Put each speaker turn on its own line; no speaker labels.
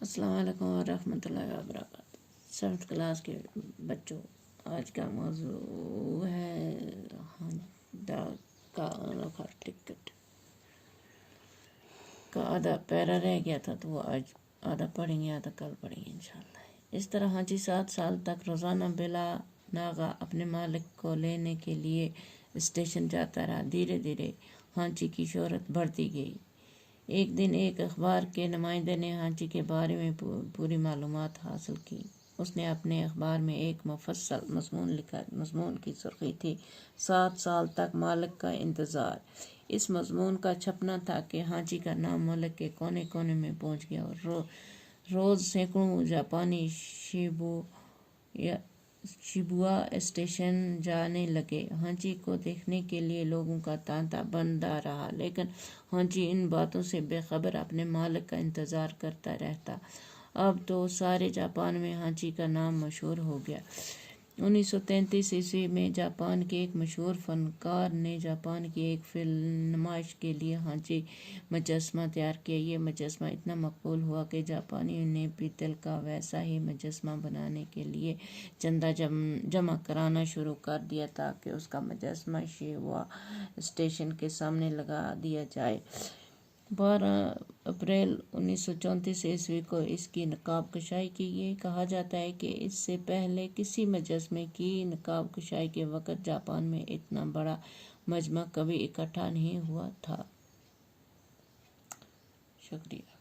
السلام علیکم ورحمۃ اللہ وبرکاتہ۔ 7th کلاس کے بچوں، آج کا موضوع ہے ڈاک کا نفر ٹکٹ کا آدھا پیرا رہ گیا تھا، تو وہ آج آدھا پڑھیں گے، آدھا کل پڑھیں گے انشاءاللہ۔ اس طرح حاجی 7 سال تک روزانہ بلا ناغہ اپنے مالک کو لینے کے لیے اسٹیشن جاتا رہا۔ دھیرے دھیرے حاجی کی شہرت بڑھتی گئی۔ ایک دن ایک اخبار کے نمائندے نے حاجی کے بارے میں پوری معلومات حاصل کی۔ اس نے اپنے اخبار میں ایک مفصل مضمون لکھا۔ مضمون کی سرخی تھی 7 سال تک مالک کا انتظار۔ اس مضمون کا چھپنا تھا کہ حاجی کا نام ملک کے کونے کونے میں پہنچ گیا اور روز سینکڑوں جاپانی شیبوا اسٹیشن جانے لگے۔ حاجی کو دیکھنے کے لیے لوگوں کا تانتا بنتا رہا، لیکن حاجی ان باتوں سے بے خبر اپنے مالک کا انتظار کرتا رہتا۔ اب تو سارے جاپان میں حاجی کا نام مشہور ہو گیا۔ 1933 عیسوی میں جاپان کے ایک مشہور فنکار نے جاپان کی ایک نمائش کے لیے حاجی مجسمہ تیار کیا۔ یہ مجسمہ اتنا مقبول ہوا کہ جاپانیوں نے پیتل کا ویسا ہی مجسمہ بنانے کے لیے چندہ جمع کرانا شروع کر دیا تاکہ اس کا مجسمہ شیبوا اسٹیشن کے سامنے لگا دیا جائے۔ 12 اپریل 1934 عیسوی کو اس کی نقاب کشائی کی گئی۔ کہا جاتا ہے کہ اس سے پہلے کسی مجسمے کی نقاب کشائی کے وقت جاپان میں اتنا بڑا مجمع کبھی اکٹھا نہیں ہوا تھا۔ شکریہ۔